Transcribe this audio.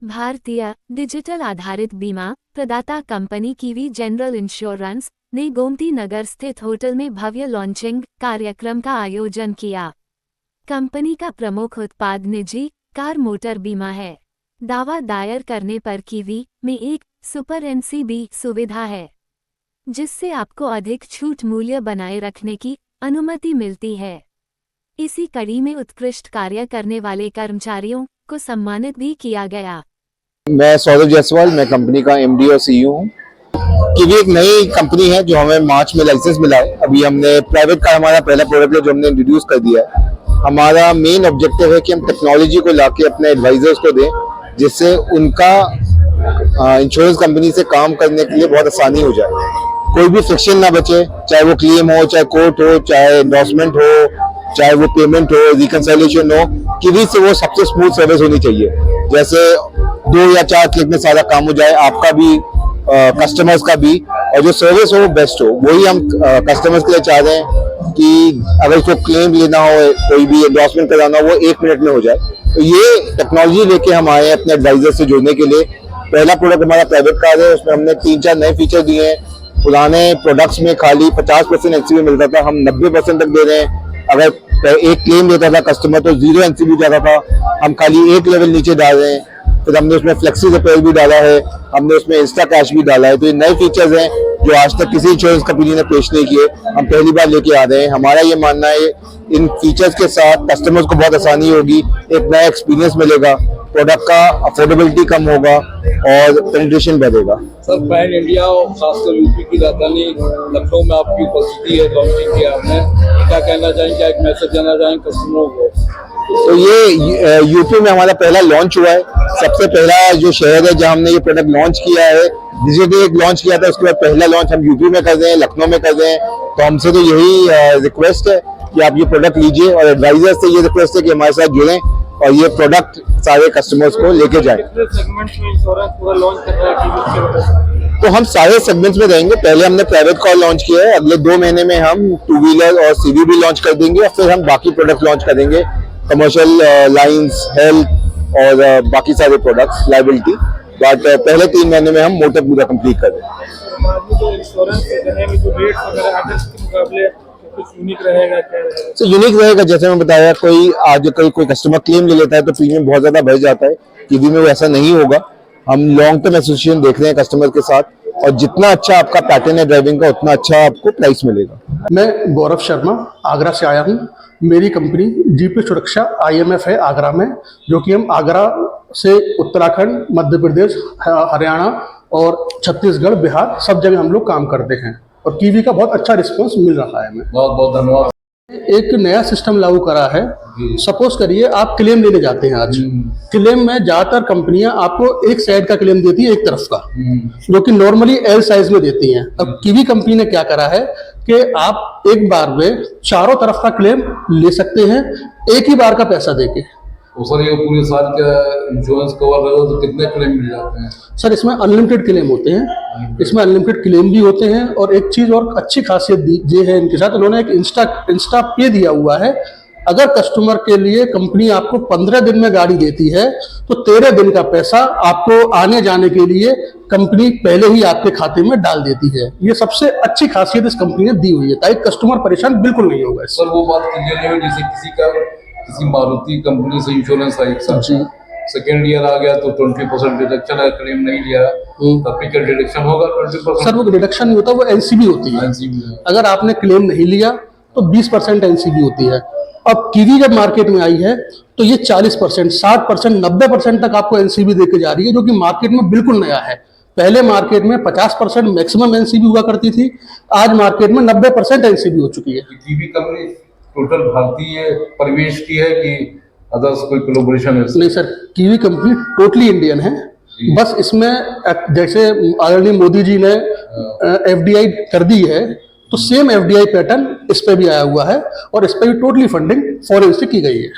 भारतीय डिजिटल आधारित बीमा प्रदाता कंपनी कीवी जनरल इंश्योरेंस ने गोमती नगर स्थित होटल में भव्य लॉन्चिंग कार्यक्रम का आयोजन किया। कंपनी का प्रमुख उत्पाद निजी कार मोटर बीमा है। दावा दायर करने पर कीवी में एक सुपर एनसीबी सुविधा है, जिससे आपको अधिक छूट मूल्य बनाए रखने की अनुमति मिलती है। इसी कड़ी में उत्कृष्ट कार्य करने वाले कर्मचारियों को सम्मानित भी किया गया। मैं सौरभ जायसवाल, मैं कंपनी का एमडी और सीईओ हूँ। कीवी एक नई कंपनी है जो हमें मार्च में लाइसेंस मिला है। अभी हमने प्राइवेट कार हमारा पहला प्रोडक्ट है जो हमने इंट्रोड्यूस कर दिया है। हमारा मेन ऑब्जेक्टिव है कि हम टेक्नोलॉजी को लाके अपने एडवाइजर्स को दें, जिससे उनका इंश्योरेंस कंपनी से काम करने के लिए बहुत आसानी हो जाए। कोई भी फ्रिक्शन ना बचे, चाहे वो क्लेम हो, चाहे कोर्ट हो, चाहे एंडोर्समेंट हो, चाहे वो पेमेंट हो, रिकंसिलिएशन हो। कीवी से वो सबसे स्मूथ सर्विस होनी चाहिए, जैसे 2 या 4 क्लिक में सारा काम हो जाए, आपका भी कस्टमर्स का भी, और जो सर्विस हो वो बेस्ट हो। वही हम कस्टमर्स के लिए चाह रहे हैं कि अगर उसको क्लेम लेना हो, कोई भी एंडोर्समेंट कराना हो, वो 1 मिनट में हो जाए। तो ये टेक्नोलॉजी लेके हम आए हैं अपने एडवाइजर से जुड़ने के लिए। पहला प्रोडक्ट हमारा प्राइवेट कार है, उसमें हमने 3-4 नए फीचर दिए हैं। पुराने प्रोडक्ट्स में खाली 50% एनसीबी मिलता था, हम 90% तक दे रहे हैं। अगर एक क्लेम देता था कस्टमर तो 0 एनसीबी जाता था, हम खाली 1 लेवल नीचे डाल रहे हैं। फिर हमने उसमें फ्लेक्सी रिपेयर भी डाला है, हमने उसमें इंस्टा कैश भी डाला है। तो ये नए फीचर्स हैं जो आज तक किसी इंश्योरेंस कंपनी ने पेश नहीं किए, हम पहली बार लेके आ रहे हैं। हमारा ये मानना है इन फीचर्स के साथ कस्टमर्स को बहुत आसानी होगी, एक नया एक्सपीरियंस मिलेगा, प्रोडक्ट का अफोर्डेबिलिटी कम होगा और पेनिट्रेशन बढ़ेगा। सर, पैन इंडिया और खासकर यूपी की राजधानी लखनऊ में आपकी उपस्थिति है, लॉन्चिंग किया आपने, क्या कहना चाहेंगे, क्या एक मैसेज देना चाहेंगे कस्टमरों को? तो ये यूपी में हमारा पहला लॉन्च हुआ है। सबसे पहला जो शहर है जहां हमने ये प्रोडक्ट लॉन्च किया है, डिजिटली एक लॉन्च किया था, उसके बाद पहला लॉन्च हम यूपी में कर रहे हैं, लखनऊ में कर रहे हैं। तो हमसे तो यही रिक्वेस्ट है कि आप ये प्रोडक्ट लीजिए, और एडवाइजर से ये रिक्वेस्ट है कि हमारे साथ जुड़ें और ये प्रोडक्ट सारे कस्टमर्स को लेके जाएं। तो हम सारे सेगमेंट्स में रहेंगे। पहले हमने प्राइवेट कार लॉन्च किया है, अगले 2 महीने में हम 2 व्हीलर और सीवी भी लॉन्च कर देंगे, और फिर हम बाकी प्रोडक्ट लॉन्च करेंगे, कमर्शियल लाइंस, हेल्थ और बाकी सारे प्रोडक्ट्स, लाइबिलिटी। बट पहले 3 महीने में हम मोटर पूरा कंप्लीट कर देंगे। तो यूनिक रहेगा, जैसे मैं बताया, कोई कस्टमर क्लेम ले लेता है तो प्रीमियम बहुत ज्यादा बढ़ जाता है। कीवी में वो ऐसा नहीं होगा। हम लॉन्ग टर्म एसोसिएशन देख रहे हैं कस्टमर के साथ, और जितना अच्छा आपका पैटर्न है ड्राइविंग का, उतना अच्छा आपको प्राइस मिलेगा। मैं गौरव शर्मा आगरा से आया हूँ। मेरी कंपनी जीपी सुरक्षा IMF है आगरा में, जो कि हम आगरा से उत्तराखंड, मध्य प्रदेश, हरियाणा और छत्तीसगढ़, बिहार सब जगह हम लोग काम करते हैं, और कीवी का बहुत अच्छा रिस्पांस मिल रहा है हमें। बहुत बहुत धन्यवाद। एक नया सिस्टम लागू करा है। सपोज करिए आप क्लेम लेने जाते हैं आज, क्लेम में ज्यादातर कंपनियां आपको एक साइड का क्लेम देती है, एक तरफ का, जो कि नॉर्मली L साइज में देती हैं। अब कीवी कंपनी ने क्या करा है कि आप एक बार में चारों तरफ का क्लेम ले सकते हैं एक ही बार का पैसा देके। तो सर, ये पूरे साल का इंश्योरेंस कवर रहेगा तो कितने क्लेम मिल जाते हैं? सर, इसमें अनलिमिटेड क्लेम होते हैं, इसमें अनलिमिटेड क्लेम भी होते हैं। और एक चीज और अच्छी खासियत ये है इनके साथ, उन्होंने एक इंस्टा पे दिया हुआ है। अगर कस्टमर के लिए कंपनी आपको 15 दिन में गाड़ी देती है तो 13 दिन का पैसा आपको आने जाने के लिए कंपनी पहले ही आपके खाते में डाल देती है। ये सबसे अच्छी खासियत इस कंपनी ने दी हुई है, ताकि कस्टमर परेशान बिल्कुल नहीं होगा। सर, वो बात कीजिए जैसे किसी मारुति कंपनी से इंश्योरेंस है एक साथ, सेकेंड ईयर आ गया तो 20% डिडक्शन है, क्लेम नहीं लिया तब भी क्या डिडक्शन होगा? 20%? सर, वो डिडक्शन नहीं होता, वो एनसीबी होती है। अगर आपने क्लेम नहीं लिया तो 20% एनसीबी होती है। अब कीवी जब मार्केट में आई है तो ये 40%, 60%, 90% तक आपको एनसीबी देके जा रही है, जो कि मार्केट में बिल्कुल नया है। पहले मार्केट में 50% मैक्सिमम एनसीबी हुआ करती थी, आज मार्केट में 90% एनसीबी हो चुकी है। कीवी कंपनी टोटल भारतीय परिवेश की है कि अदर्स कोई कोलैबोरेशन है? नहीं sir, kiwi company totally Indian है। बस इसमें जैसे आदरणीय मोदी जी ने FDI कर दी है, तो सेम FDI पैटर्न इस पे भी आया हुआ है, और इस पे भी टोटली फंडिंग फॉरेन से की गई है।